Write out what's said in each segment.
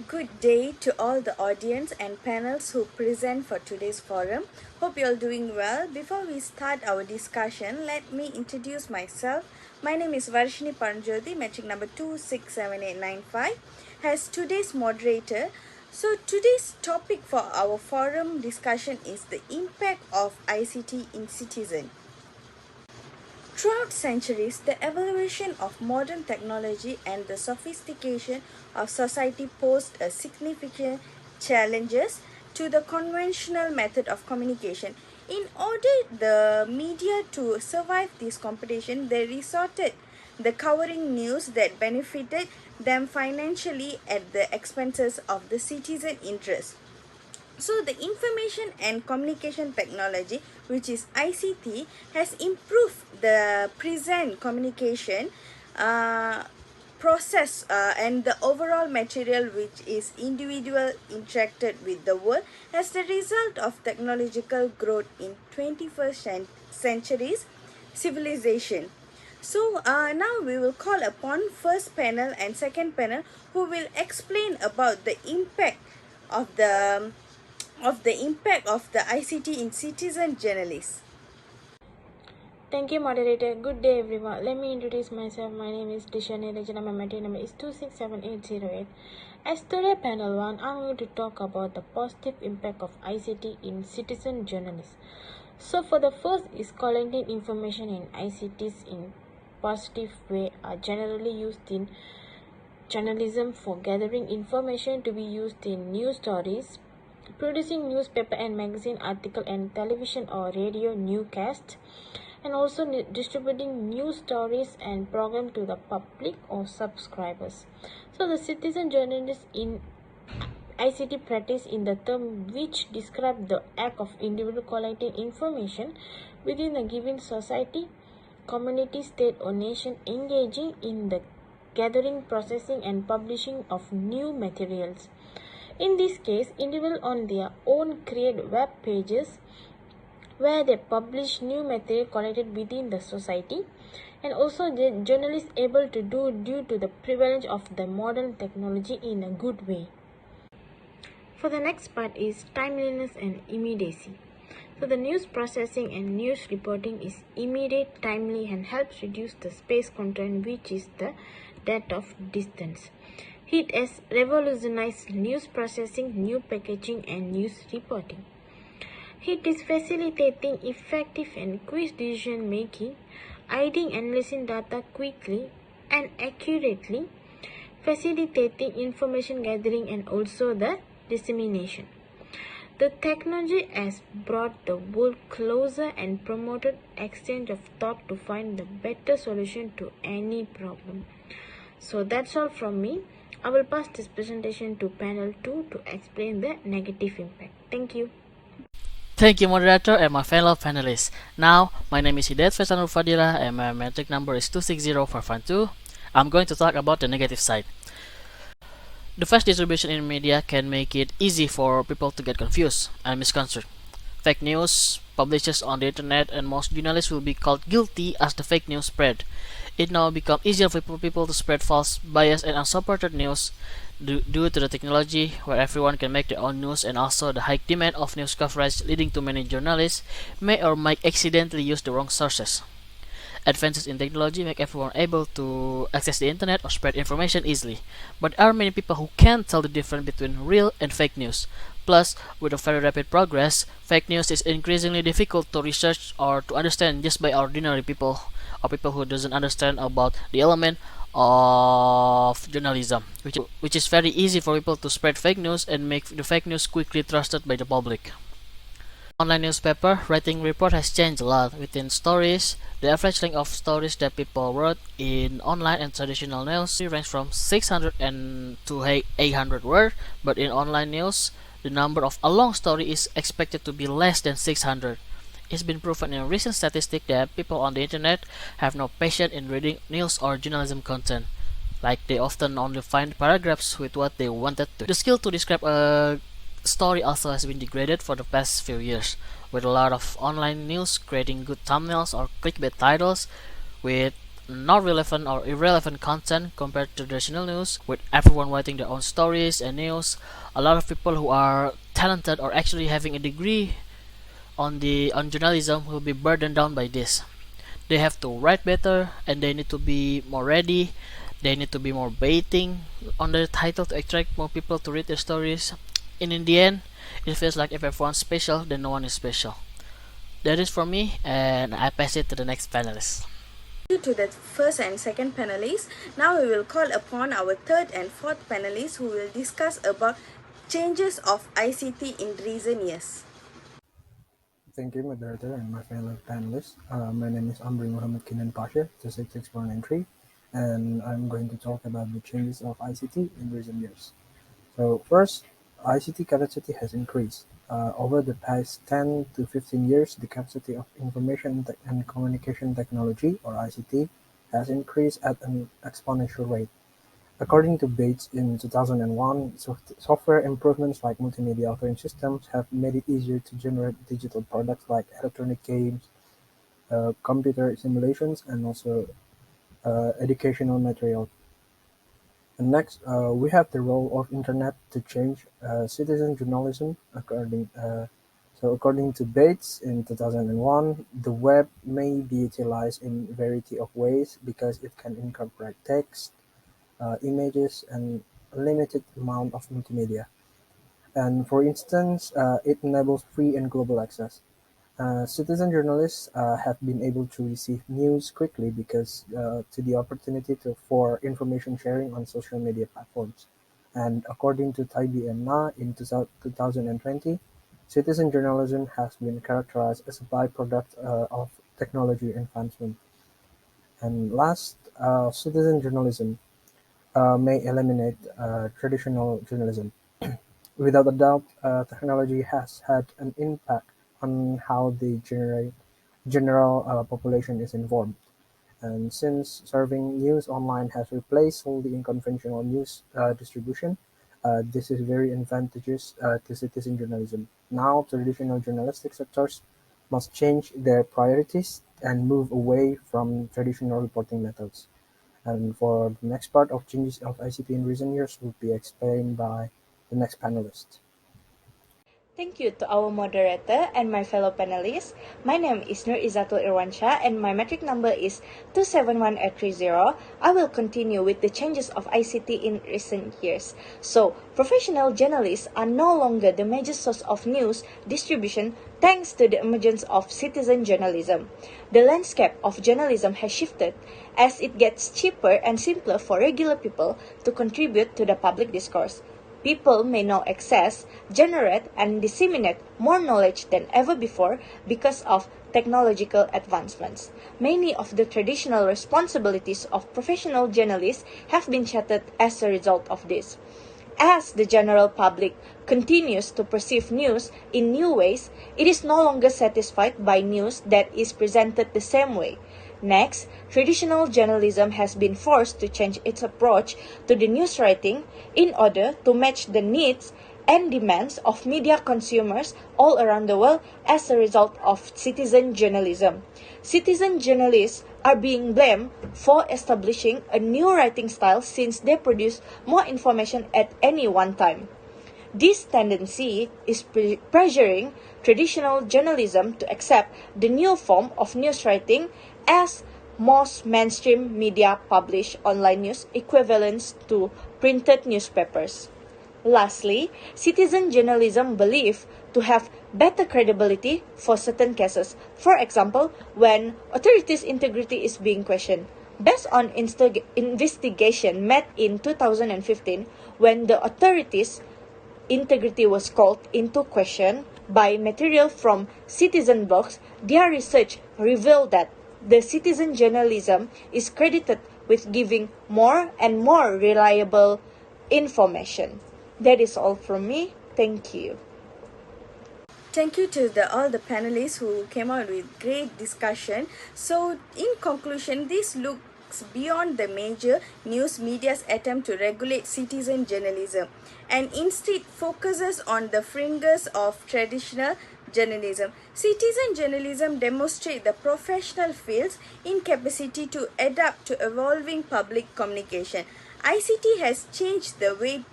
Good day to all the audience and panels who present for today's forum. Hope you're all doing well. Before we start our discussion, let me introduce myself. My name is Varshini Paranjyothi, metric number 267895, as today's moderator. So today's topic for our forum discussion is the impact of ICT in citizen. Throughout centuries, the evolution of modern technology and the sophistication of society posed a significant challenges to the conventional method of communication. In order the media to survive this competition, they resorted the covering news that benefited them financially at the expenses of the citizen interest. So the information and communication technology, which is ICT, has improved the present communication process and the overall material which is individual interacted with the world as the result of technological growth in 21st century's civilization. So now we will call upon first panel and second panel who will explain about the impact of the ICT in citizen journalists. Thank you, moderator. Good day, everyone. Let me introduce myself. My name is Dishani Regina. My material number is 267808. As today, panel 1, I'm going to talk about the positive impact of ICT in citizen journalism. So, for the first is collecting information in ICTs in positive way are generally used in journalism for gathering information to be used in news stories, producing newspaper and magazine article and television or radio newscast, and also distributing news stories and program to the public or subscribers. So the citizen journalists in ICT practice in the term which describe the act of individual collecting information within a given society, community, state or nation engaging in the gathering, processing and publishing of new materials. In this case, individuals on their own create web pages where they publish new material collected within the society, and also the journalists able to do due to the prevalence of the modern technology in a good way. For the next part is timeliness and immediacy. So the news processing and news reporting is immediate, timely and helps reduce the space content, which is the depth of distance. It has revolutionized news processing, new packaging and news reporting. It is facilitating effective and quick decision making, aiding analyzing data quickly and accurately, facilitating information gathering and also the dissemination. The technology has brought the world closer and promoted exchange of thought to find the better solution to any problem. So that's all from me. I will pass this presentation to panel 2 to explain the negative impact. Thank you. Thank you, moderator and my fellow panelists. Now, my name is Hidayat Faisanur Fadila and my metric number is 260452. I'm going to talk about the negative side. The fast distribution in media can make it easy for people to get confused and misconstrued. Fake news published on the internet and most journalists will be called guilty as the fake news spread. It now becomes easier for people to spread false, biased and unsupported news due to the technology where everyone can make their own news, and also the high demand of news coverage leading to many journalists may or might accidentally use the wrong sources. Advances in technology make everyone able to access the internet or spread information easily, but there are many people who can't tell the difference between real and fake news. Plus, with a very rapid progress, fake news is increasingly difficult to research or to understand just by ordinary people or people who doesn't understand about the element of journalism, which is very easy for people to spread fake news and make the fake news quickly trusted by the public. Online newspaper writing report has changed a lot. Within stories, the average length of stories that people wrote in online and traditional news range from 600 to 800 words, but in online news, the number of a long story is expected to be less than 600. It's been proven in a recent statistic that people on the internet have no patience in reading news or journalism content. Like they often only find paragraphs with what they wanted to. The skill to describe a story also has been degraded for the past few years, with a lot of online news creating good thumbnails or clickbait titles with not relevant or irrelevant content compared to traditional news, with everyone writing their own stories and news. A lot of people who are talented or actually having a degree on journalism will be burdened down by this. They have to write better and they need to be more ready. They need to be more baiting on their title to attract more people to read their stories. And in the end, it feels like if everyone's special, then no one is special. That is for me, and I pass it to the next panelist. Thank you to the first and second panelists. Now we will call upon our third and fourth panelists who will discuss about changes of ICT in recent years. Thank you, moderator, and my fellow panelists. My name is Amri Muhammad Kinan Pasha, 266193, and I'm going to talk about the changes of ICT in recent years. So first, ICT capacity has increased. Over the past 10 to 15 years, the capacity of information and communication technology, or ICT, has increased at an exponential rate. According to Bates in 2001, software improvements like multimedia authoring systems have made it easier to generate digital products like electronic games, computer simulations, and also educational material. And next, we have the role of internet to change citizen journalism. According to Bates in 2001, the web may be utilized in a variety of ways because it can incorporate text, images, and a limited amount of multimedia. And for instance, it enables free and global access. Citizen journalists have been able to receive news quickly because to the opportunity for information sharing on social media platforms. And according to Taibi and Na in 2020, citizen journalism has been characterized as a byproduct of technology advancement. And last, citizen journalism may eliminate traditional journalism. Without a doubt, technology has had an impact on how the general population is informed. And since serving news online has replaced wholly unconventional news distribution, this is very advantageous to citizen journalism. Now, traditional journalistic sectors must change their priorities and move away from traditional reporting methods. And for the next part of changes of ICT in recent years will be explained by the next panelist. Thank you to our moderator and my fellow panelists. My name is Nur Izatul Irwansha and my metric number is 271830. I will continue with the changes of ICT in recent years. So, professional journalists are no longer the major source of news distribution thanks to the emergence of citizen journalism. The landscape of journalism has shifted as it gets cheaper and simpler for regular people to contribute to the public discourse. People may now access, generate, and disseminate more knowledge than ever before because of technological advancements. Many of the traditional responsibilities of professional journalists have been shattered as a result of this. As the general public continues to perceive news in new ways, it is no longer satisfied by news that is presented the same way. Next, traditional journalism has been forced to change its approach to the news writing in order to match the needs and demands of media consumers all around the world as a result of citizen journalism. Citizen journalists are being blamed for establishing a new writing style since they produce more information at any one time. This tendency is pressuring traditional journalism to accept the new form of news writing as most mainstream media publish online news equivalents to printed newspapers. Lastly, citizen journalism believed to have better credibility for certain cases. For example, when authorities' integrity is being questioned. Based on investigation made in 2015, when the authorities' integrity was called into question by material from citizen blogs, their research revealed that the citizen journalism is credited with giving more and more reliable information. That is all from me. Thank you. Thank you to all the panelists who came out with great discussion. So, in conclusion, this looks looks beyond the major news media's attempt to regulate citizen journalism and instead focuses on the fringes of traditional journalism. Citizen journalism demonstrates the professional field's incapacity to adapt to evolving public communication. ICT has changed the way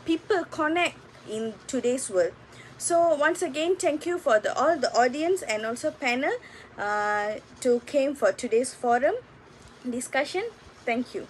people connect in today's world. So once again, thank you for all the audience and also panel to came for today's forum discussion. Thank you.